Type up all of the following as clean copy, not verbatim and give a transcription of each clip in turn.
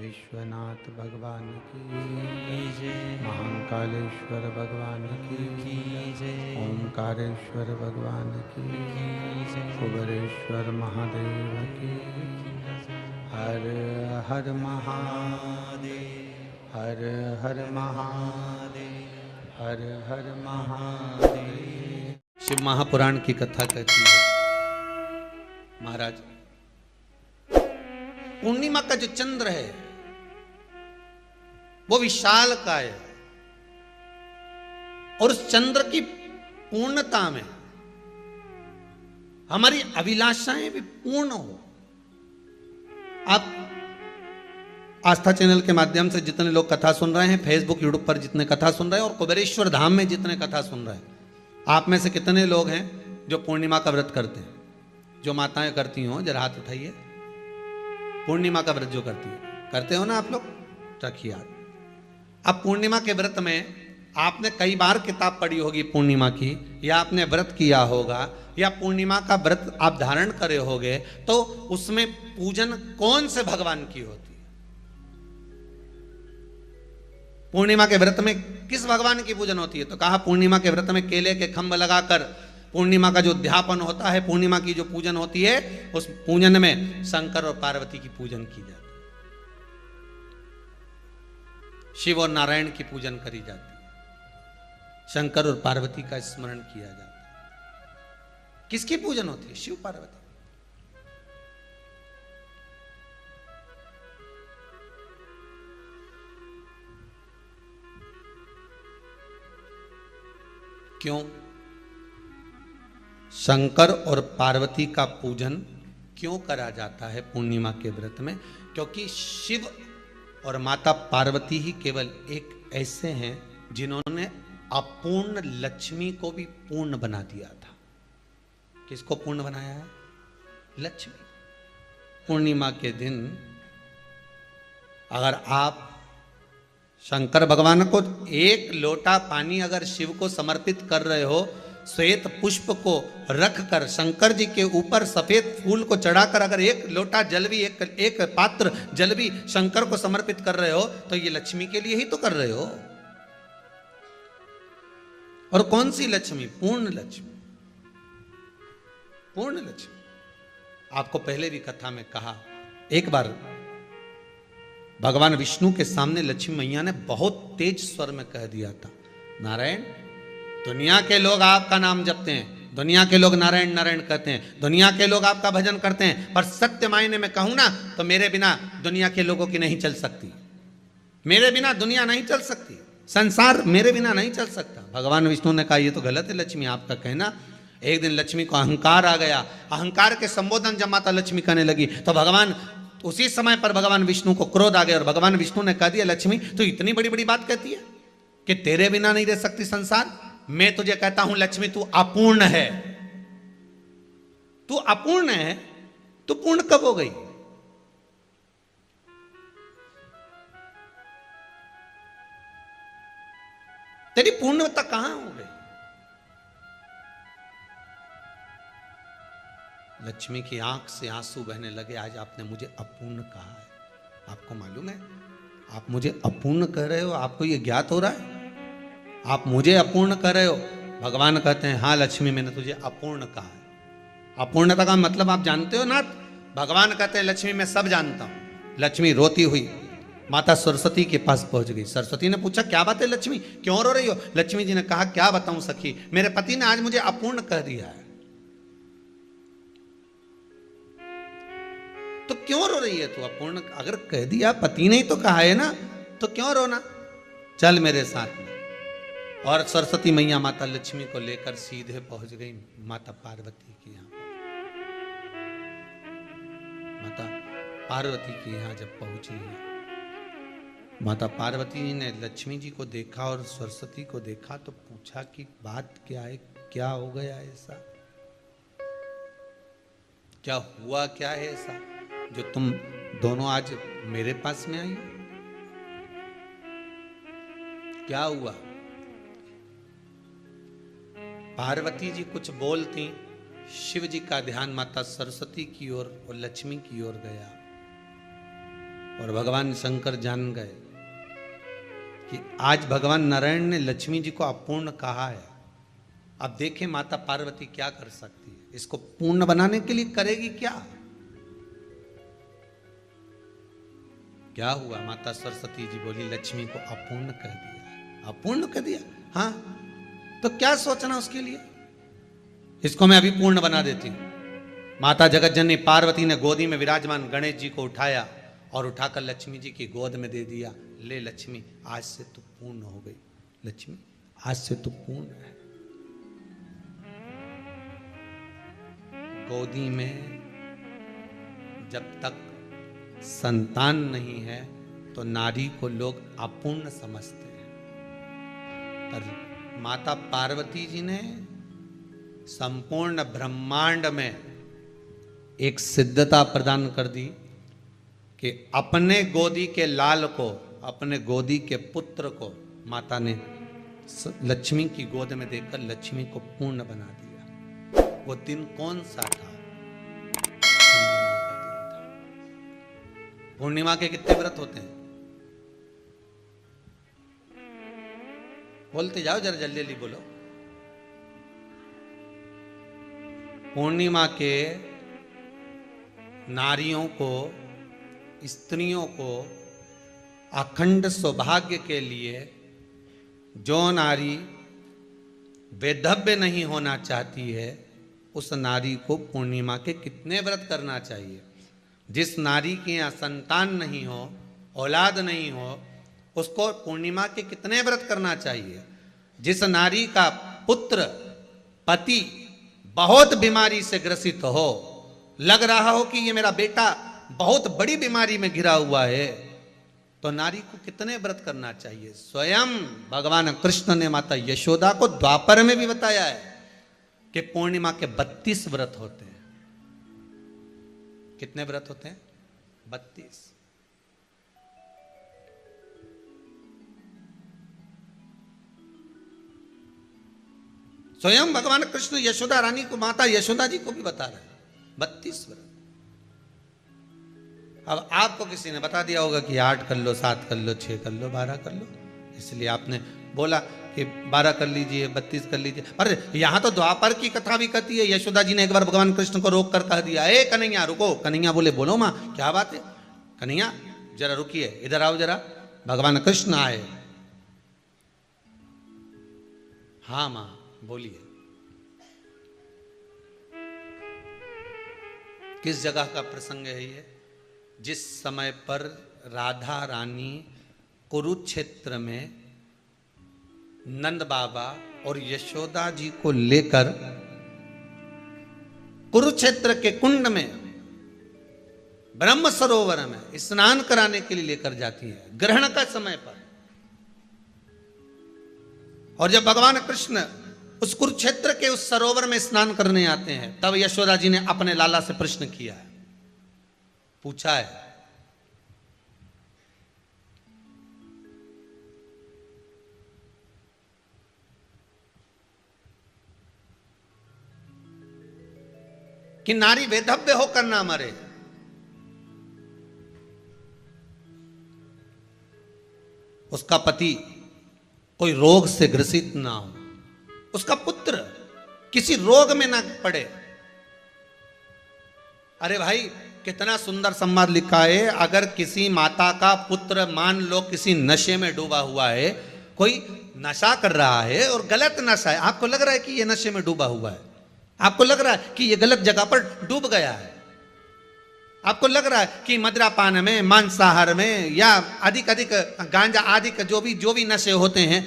विश्वनाथ भगवान की जय, महाकालेश्वर भगवान की जय, ओंकारेश्वर भगवान की जय, कुबेरेश्वर महादेव की हर हर महादेव, हर हर महादेव, हर हर महादेव। शिव महापुराण की कथा कहती है महाराज, पूर्णिमा का जो चंद्र है वो विशाल काय है और उस चंद्र की पूर्णता में हमारी अभिलाषाएं भी पूर्ण हो। आप आस्था चैनल के माध्यम से जितने लोग कथा सुन रहे हैं, फेसबुक यूट्यूब पर जितने कथा सुन रहे हैं और कुबेरेश्वर धाम में जितने कथा सुन रहे हैं, आप में से कितने लोग हैं जो पूर्णिमा का व्रत करते हैं? जो माताएं करती हो जरा हाथ उठाइए। पूर्णिमा का व्रत जो करते हो ना आप लोग, रखिए याद। अब पूर्णिमा के व्रत में आपने कई बार किताब पढ़ी होगी पूर्णिमा की, या आपने व्रत किया होगा, या पूर्णिमा का व्रत आप धारण करे होगे, तो उसमें पूजन कौन से भगवान की होती है? पूर्णिमा के व्रत में किस भगवान की पूजन होती है? तो कहा पूर्णिमा के व्रत में केले के खंभ लगाकर पूर्णिमा का जो अध्यापन होता है, पूर्णिमा की जो पूजन होती है, उस पूजन में शंकर और पार्वती की पूजन की जाती है, शिव और नारायण की पूजन करी जाती है, शंकर और पार्वती का स्मरण किया जाता है। किसकी पूजन होती है? शिव पार्वती। क्यों शंकर और पार्वती का पूजन क्यों करा जाता है पूर्णिमा के व्रत में? क्योंकि शिव और माता पार्वती ही केवल एक ऐसे हैं जिन्होंने अपूर्ण लक्ष्मी को भी पूर्ण बना दिया था। किसको पूर्ण बनाया है? लक्ष्मी। पूर्णिमा के दिन अगर आप शंकर भगवान को एक लोटा पानी अगर शिव को समर्पित कर रहे हो, श्वेत पुष्प को रखकर शंकर जी के ऊपर सफेद फूल को चढ़ाकर अगर एक लोटा जल भी, एक पात्र जल भी शंकर को समर्पित कर रहे हो, तो ये लक्ष्मी के लिए ही तो कर रहे हो। और कौन सी लक्ष्मी? पूर्ण लक्ष्मी। पूर्ण लक्ष्मी। आपको पहले भी कथा में कहा, एक बार भगवान विष्णु के सामने लक्ष्मी मैया ने बहुत तेज स्वर में कह दिया था, नारायण, दुनिया के लोग आपका नाम जपते हैं, दुनिया के लोग नारायण नारायण कहते हैं, दुनिया के लोग आपका भजन करते हैं, पर सत्य मायने में कहूं ना तो मेरे बिना दुनिया के लोगों की नहीं चल सकती, मेरे बिना दुनिया नहीं चल सकती, संसार मेरे बिना नहीं चल सकता। भगवान विष्णु ने कहा ये तो गलत है लक्ष्मी आपका कहना, एक दिन लक्ष्मी को अहंकार आ गया। अहंकार के संबोधन जब माता लक्ष्मी करने लगी तो भगवान, उसी समय पर भगवान विष्णु को क्रोध आ गया और भगवान विष्णु ने कह दिया, लक्ष्मी तो इतनी बड़ी बड़ी बात कहती है कि तेरे बिना नहीं रह सकती संसार। मैं तुझे कहता हूं लक्ष्मी, तू अपूर्ण है। तू अपूर्ण है, तू पूर्ण कब हो गई? तेरी पूर्णता कहां हो गई? लक्ष्मी की आंख से आंसू बहने लगे। आज आपने मुझे अपूर्ण कहा है। आपको मालूम है आप मुझे अपूर्ण कह रहे हो? आपको यह ज्ञात हो रहा है आप मुझे अपूर्ण कर रहे हो? भगवान कहते हैं, हाँ लक्ष्मी, मैंने तुझे अपूर्ण कहा है। अपूर्णता का मतलब आप जानते हो ना? भगवान कहते हैं, लक्ष्मी मैं सब जानता हूं। लक्ष्मी रोती हुई माता सरस्वती के पास पहुंच गई। सरस्वती ने पूछा, क्या बात है लक्ष्मी, क्यों रो रही हो? लक्ष्मी जी ने कहा, क्या बताऊं सखी, मेरे पति ने आज मुझे अपूर्ण कह दिया है। तो क्यों रो रही है तू? अपूर्ण अगर कह दिया, पति ने ही तो कहा है ना, तो क्यों रोना? चल मेरे साथ में। और सरस्वती मैया माता लक्ष्मी को लेकर सीधे पहुंच गई माता पार्वती के यहां। माता पार्वती के यहां जब पहुंची है, माता पार्वती ने लक्ष्मी जी को देखा और सरस्वती को देखा तो पूछा कि बात क्या है, क्या हो गया ऐसा, क्या हुआ, क्या है ऐसा जो तुम दोनों आज मेरे पास में आई? क्या हुआ? पार्वती जी कुछ बोलती, शिव जी का ध्यान माता सरस्वती की ओर और लक्ष्मी की ओर गया और भगवान शंकर जान गए कि आज भगवान नारायण ने लक्ष्मी जी को अपूर्ण कहा है। अब देखें माता पार्वती क्या कर सकती है, इसको पूर्ण बनाने के लिए करेगी क्या? क्या हुआ? माता सरस्वती जी बोली, लक्ष्मी को अपूर्ण कह दिया। अपूर्ण कह दिया? हाँ, तो क्या सोचना उसके लिए, इसको मैं अभी पूर्ण बना देती हूं। माता जगत जननी पार्वती ने गोदी में विराजमान गणेश जी को उठाया और उठाकर लक्ष्मी जी की गोद में दे दिया। ले लक्ष्मी, आज से तू पूर्ण हो गई। लक्ष्मी, आज से तू पूर्ण है। गोदी में जब तक संतान नहीं है तो नारी को लोग अपूर्ण समझते हैं, पर माता पार्वती जी ने संपूर्ण ब्रह्मांड में एक सिद्धता प्रदान कर दी कि अपने गोदी के लाल को, अपने गोदी के पुत्र को माता ने लक्ष्मी की गोद में देकर लक्ष्मी को पूर्ण बना दिया। वो दिन कौन सा था? पूर्णिमा के कितने व्रत होते हैं? बोलते जाओ जरा, जल्दी जल्दी बोलो। पूर्णिमा के नारियों को, स्त्रियों को अखंड सौभाग्य के लिए, जो नारी वैधव्य नहीं होना चाहती है उस नारी को पूर्णिमा के कितने व्रत करना चाहिए? जिस नारी के यहाँ संतान नहीं हो, औलाद नहीं हो, उसको पूर्णिमा के कितने व्रत करना चाहिए? जिस नारी का पुत्र, पति बहुत बीमारी से ग्रसित हो, लग रहा हो कि ये मेरा बेटा बहुत बड़ी बीमारी में घिरा हुआ है, तो नारी को कितने व्रत करना चाहिए? स्वयं भगवान कृष्ण ने माता यशोदा को द्वापर में भी बताया है कि पूर्णिमा के 32 व्रत होते हैं। कितने व्रत होते हैं? 32। स्वयं भगवान कृष्ण यशोदा रानी को, माता यशोदा जी को भी बता रहे हैं 32 व्रत। अब आपको किसी ने बता दिया होगा कि 8 कर लो, 7 कर लो, 6 कर लो, 12 कर लो, इसलिए आपने बोला कि 12 कर लीजिए, 32 कर लीजिए। अरे यहां तो द्वापर की कथा भी कहती है। यशोदा जी ने एक बार भगवान कृष्ण को रोक कर कह दिया, ए कन्हैया रुको। कन्हैया बोले, बोलो मां क्या बात है? कन्हैया जरा रुकिए, इधर आओ जरा। भगवान कृष्ण आए। हाँ मां बोलिए। किस जगह का प्रसंग है ये? जिस समय पर राधा रानी कुरुक्षेत्र में नंद बाबा और यशोदा जी को लेकर कुरुक्षेत्र के कुंड में, ब्रह्म सरोवर में स्नान कराने के लिए लेकर जाती है ग्रहण का समय पर। और जब भगवान कृष्ण उस कुरुक्षेत्र के उस सरोवर में स्नान करने आते हैं, तब यशोदा जी ने अपने लाला से प्रश्न किया है, पूछा है कि नारी वेधव्य होकर ना मरे। उसका पति कोई रोग से ग्रसित ना हो, उसका पुत्र किसी रोग में ना पड़े। अरे भाई, कितना सुंदर संवाद लिखा है। अगर किसी माता का पुत्र मान लो किसी नशे में डूबा हुआ है, कोई नशा कर रहा है और गलत नशा है, आपको लग रहा है कि यह नशे में डूबा हुआ है, आपको लग रहा है कि यह गलत जगह पर डूब गया है, आपको लग रहा है कि मदिरापान में, मांसाहार में या अधिक गांजा आदि का जो भी नशे होते हैं,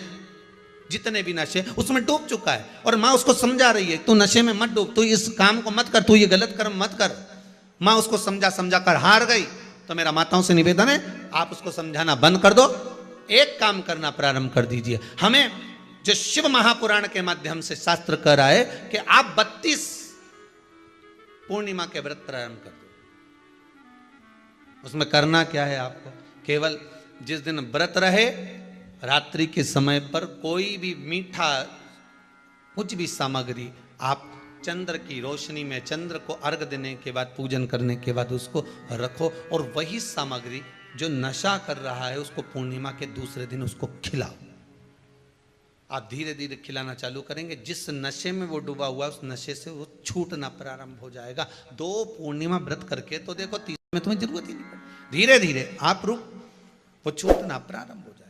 जितने भी नशे, उसमें डूब चुका है। और माँ उसको समझा रही है, तू नशे में मत डूब, तू इस काम को मत कर, तू ये गलत कर्म मत कर। माँ उसको समझा कर हार गई। तो मेरा माताओं से निवेदन है, आप उसको समझाना बंद कर दो, एक काम करना प्रारंभ कर दीजिए। हमें जो शिव महापुराण के माध्यम से शास्त्र कह रहा है कि आप 32 पूर्णिमा के व्रत प्रारंभ कर दो। उसमें करना क्या है आपको? केवल जिस दिन व्रत रहे, रात्रि के समय पर कोई भी मीठा, कुछ भी सामग्री आप चंद्र की रोशनी में, चंद्र को अर्घ देने के बाद, पूजन करने के बाद उसको रखो, और वही सामग्री जो नशा कर रहा है उसको पूर्णिमा के दूसरे दिन उसको खिलाओ। आप धीरे धीरे खिलाना चालू करेंगे, जिस नशे में वो डूबा हुआ उस नशे से वो छूटना प्रारंभ हो जाएगा। 2 पूर्णिमा व्रत करके तो देखो, 3 में तुम्हें जरूरत ही नहीं पड़ेगी। धीरे धीरे आप रुक, वो छूटना प्रारंभ हो जाएगा।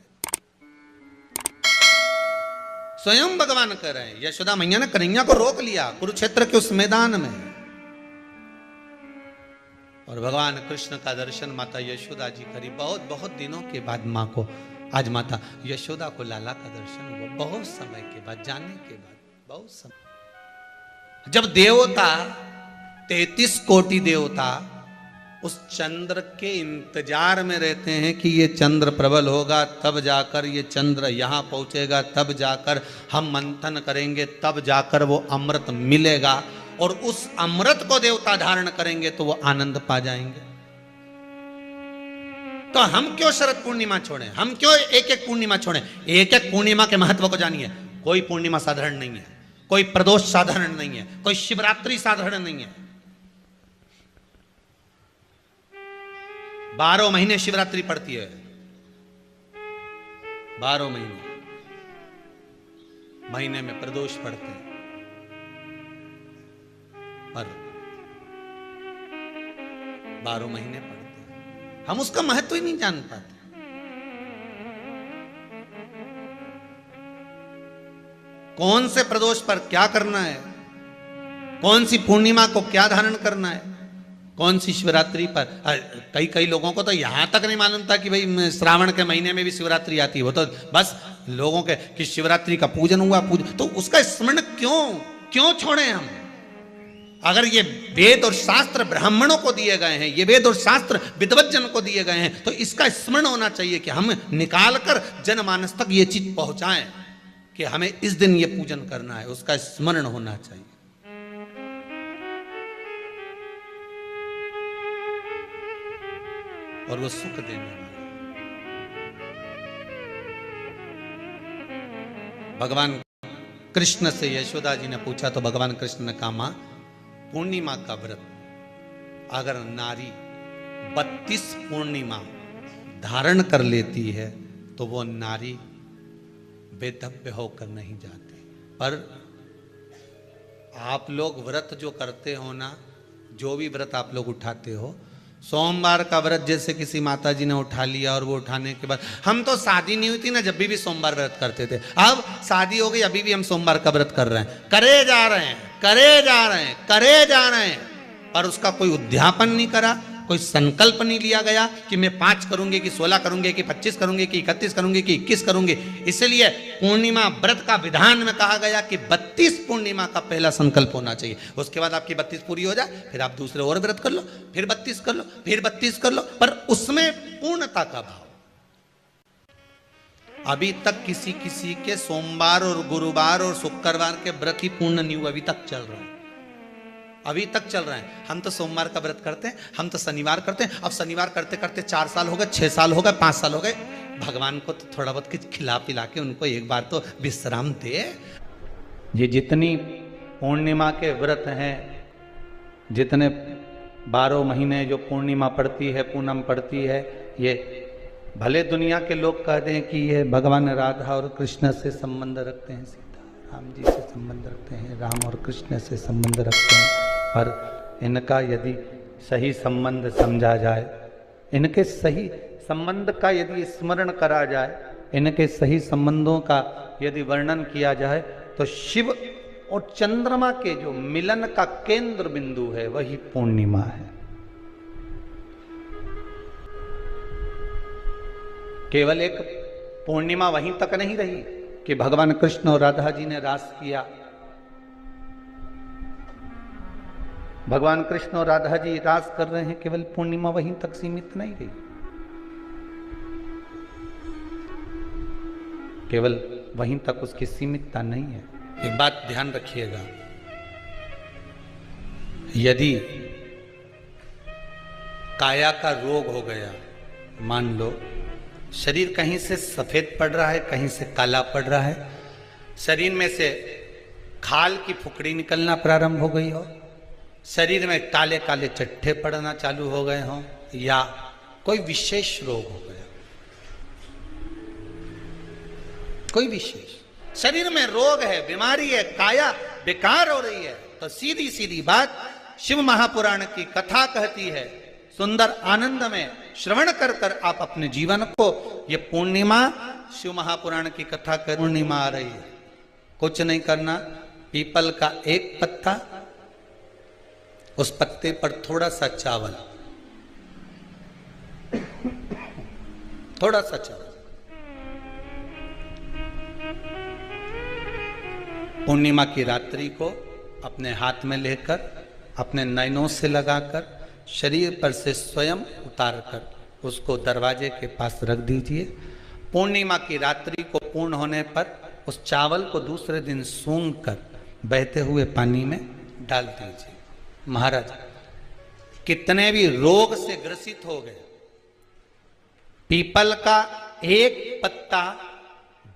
स्वयं भगवान कह रहे हैं, यशोदा मैया ने कन्हैया को रोक लिया कुरुक्षेत्र के उस मैदान में, और भगवान कृष्ण का दर्शन माता यशोदा जी करी। बहुत दिनों के बाद माँ को, आज माता यशोदा को लाला का दर्शन हुआ, बहुत समय के बाद, जाने के बाद, बहुत समय। जब देवता 33 कोटि देवता उस चंद्र के इंतजार में रहते हैं कि ये चंद्र प्रबल होगा, तब जाकर ये चंद्र यहां पहुंचेगा, तब जाकर हम मंथन करेंगे, तब जाकर वो अमृत मिलेगा, और उस अमृत को देवता धारण करेंगे तो वो आनंद पा जाएंगे। तो हम क्यों शरद पूर्णिमा छोड़ें? हम क्यों एक पूर्णिमा छोड़ें? एक पूर्णिमा के महत्व को जानिए। कोई पूर्णिमा साधारण नहीं है, कोई प्रदोष साधारण नहीं है, कोई शिवरात्रि साधारण नहीं है। 12 महीने शिवरात्रि पड़ती है, 12 महीने में प्रदोष पड़ते हैं, पर 12 महीने पड़ते हैं। हम उसका महत्व ही नहीं जान पाते। कौन से प्रदोष पर क्या करना है, कौन सी पूर्णिमा को क्या धारण करना है, कौन सी शिवरात्रि पर। कई लोगों को तो यहां तक नहीं मालूम था कि भाई श्रावण के महीने में भी शिवरात्रि आती है। वो तो बस लोगों के कि शिवरात्रि का पूजन हुआ, तो उसका स्मरण क्यों छोड़े हम? अगर ये वेद और शास्त्र ब्राह्मणों को दिए गए हैं, ये वेद और शास्त्र विद्वत जन को दिए गए हैं, तो इसका स्मरण होना चाहिए कि हम निकाल कर जनमानस तक ये चीज पहुंचाएं कि हमें इस दिन ये पूजन करना है, उसका स्मरण होना चाहिए। और वो सुख देने वाला। भगवान कृष्ण से यशोदा जी ने पूछा तो भगवान कृष्ण ने कहा, मां, पूर्णिमा का व्रत अगर नारी 32 पूर्णिमा धारण कर लेती है तो वो नारी वेधव्य होकर नहीं जाती। पर आप लोग व्रत जो करते हो ना, जो भी व्रत आप लोग उठाते हो, सोमवार का व्रत जैसे किसी माता जी ने उठा लिया और वो उठाने के बाद, हम तो शादी नहीं हुई थी ना जब भी सोमवार व्रत करते थे, अब शादी हो गई अभी भी हम सोमवार का व्रत कर रहे हैं, करे जा रहे हैं, पर उसका कोई उद्यापन नहीं करा, कोई संकल्प नहीं लिया गया कि मैं 5 करूंगी कि 16 करूंगी कि 25 करूंगी कि 31 करूंगी कि 21 करूंगी। इसलिए पूर्णिमा व्रत का विधान में कहा गया कि 32 पूर्णिमा का पहला संकल्प होना चाहिए। उसके बाद आपकी 32 पूरी हो जाए, फिर आप दूसरे और व्रत कर लो, फिर 32 कर लो, फिर 32 कर लो, पर उसमें पूर्णता का भाव। अभी तक किसी किसी के सोमवार और गुरुवार और शुक्रवार के व्रत ही पूर्ण नहीं हुए, अभी तक चल रहा है, अभी तक चल रहा है। हम तो सोमवार का व्रत करते हैं, हम तो शनिवार करते हैं। अब शनिवार करते करते 4 साल हो गए, 6 साल हो गए, 5 साल हो गए। भगवान को तो थोड़ा बहुत कुछ खिला पिला के उनको एक बार तो विश्राम दे। ये जितनी पूर्णिमा के व्रत हैं, जितने 12 महीने जो पूर्णिमा पड़ती है, पूनम पड़ती है, ये भले दुनिया के लोग कहते हैं कि ये भगवान राधा और कृष्ण से संबंध रखते हैं, सीता राम जी से संबंध रखते हैं, राम और कृष्ण से संबंध रखते हैं, पर इनका यदि सही संबंध समझा जाए, इनके सही संबंध का यदि स्मरण करा जाए, इनके सही संबंधों का यदि वर्णन किया जाए, तो शिव और चंद्रमा के जो मिलन का केंद्र बिंदु है वही पूर्णिमा है। केवल एक पूर्णिमा वहीं तक नहीं रही कि भगवान कृष्ण और राधा जी ने रास किया। भगवान कृष्ण और राधा जी रास कर रहे हैं, केवल पूर्णिमा वहीं तक सीमित नहीं रही। केवल वहीं तक उसकी सीमितता नहीं है। एक बात ध्यान रखिएगा, यदि काया का रोग हो गया, मान लो शरीर कहीं से सफेद पड़ रहा है, कहीं से काला पड़ रहा है, शरीर में से खाल की फुकड़ी निकलना प्रारंभ हो गई हो, शरीर में काले काले चट्टे पड़ना चालू हो गए हों, या कोई विशेष रोग हो गया, कोई विशेष शरीर में रोग है, बीमारी है, काया बेकार हो रही है, तो सीधी सीधी बात शिव महापुराण की कथा कहती है, सुंदर आनंद में श्रवण कर कर आप अपने जीवन को, ये पूर्णिमा शिव महापुराण की कथा कर, पूर्णिमा आ रही है, कुछ नहीं करना, पीपल का एक पत्ता, उस पत्ते पर थोड़ा सा चावल, थोड़ा सा चावल, पूर्णिमा की रात्रि को अपने हाथ में लेकर, अपने नयनों से लगाकर, शरीर पर से स्वयं उतार कर उसको दरवाजे के पास रख दीजिए। पूर्णिमा की रात्रि को पूर्ण होने पर उस चावल को दूसरे दिन सूंघ कर बहते हुए पानी में डाल दीजिए। महाराज कितने भी रोग से ग्रसित हो गए, पीपल का एक पत्ता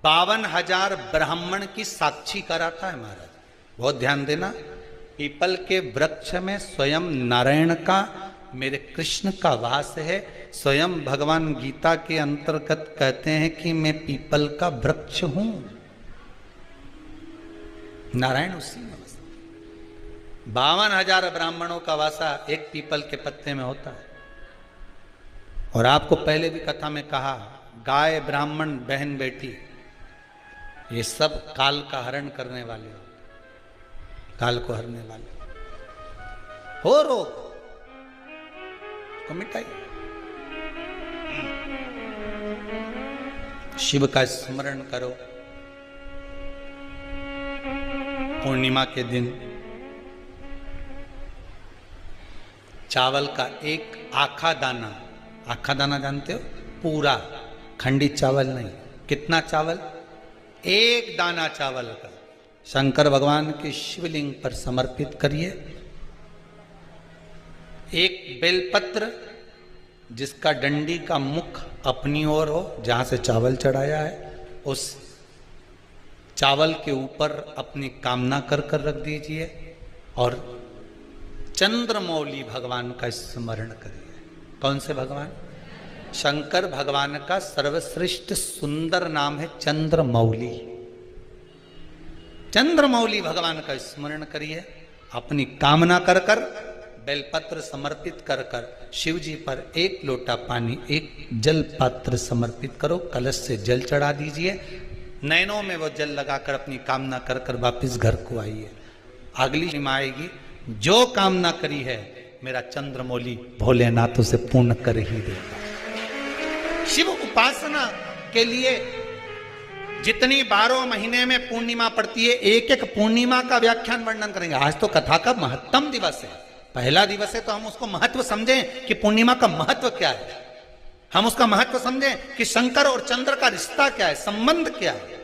52,000 ब्राह्मण की साक्षी कराता है। महाराज बहुत ध्यान देना, पीपल के वृक्ष में स्वयं नारायण का, मेरे कृष्ण का वास है। स्वयं भगवान गीता के अंतर्गत कहते हैं कि मैं पीपल का वृक्ष हूं, नारायण उसी में बसा। 52,000 ब्राह्मणों का वासा एक पीपल के पत्ते में होता है। और आपको पहले भी कथा में कहा, गाय, ब्राह्मण, बहन, बेटी, ये सब काल का हरण करने वाले हो, काल को हरने वाले हो, रोग को मिटाइए। शिव का स्मरण करो। पूर्णिमा के दिन चावल का एक आखा दाना, आखा दाना जानते हो, पूरा खंडित चावल नहीं, कितना चावल, एक दाना चावल का शंकर भगवान के शिवलिंग पर समर्पित करिए। एक बेलपत्र जिसका डंडी का मुख अपनी ओर हो, जहां से चावल चढ़ाया है, उस चावल के ऊपर अपनी कामना कर कर रख दीजिए और चंद्रमौली भगवान का स्मरण करिए। कौन से भगवान? शंकर भगवान का सर्वश्रेष्ठ सुंदर नाम है चंद्रमौली। चंद्रमौली भगवान का स्मरण करिए, अपनी कामना कर कर बेलपत्र समर्पित कर कर शिव जी पर एक लोटा पानी, एक जल पात्र समर्पित करो, कलश से जल चढ़ा दीजिए, नैनों में वो जल लगाकर अपनी कामना कर कर वापिस घर को आइए। अगली निमा आएगी, जो कामना करी है मेरा चंद्रमौली भोलेनाथ उसे पूर्ण कर ही देगा। शिव उपासना के लिए जितनी 12 महीने में पूर्णिमा पड़ती है, एक एक पूर्णिमा का व्याख्यान वर्णन करेंगे। आज तो कथा का महत्तम दिवस है, पहला दिवस है, तो हम उसको महत्व समझें कि पूर्णिमा का महत्व क्या है। हम उसका महत्व समझें कि शंकर और चंद्र का रिश्ता क्या है, संबंध क्या है।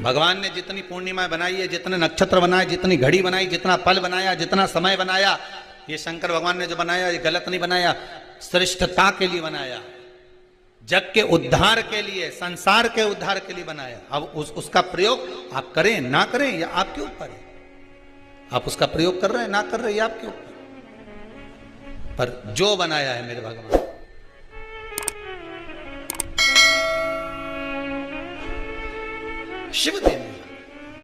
भगवान ने जितनी पूर्णिमा बनाई है, जितने नक्षत्र बनाए, जितनी घड़ी बनाई, जितना पल बनाया, जितना समय बनाया, ये शंकर भगवान ने जो बनाया ये गलत नहीं बनाया, श्रेष्ठता के लिए बनाया, जग के उद्धार के लिए, संसार के उद्धार के लिए बनाया। अब उसका प्रयोग आप करें ना करें ये आपके ऊपर है। आप उसका प्रयोग कर रहे हैं ना कर रहे हैं ये आपके ऊपर, पर जो बनाया है मेरे भगवान, शिव देव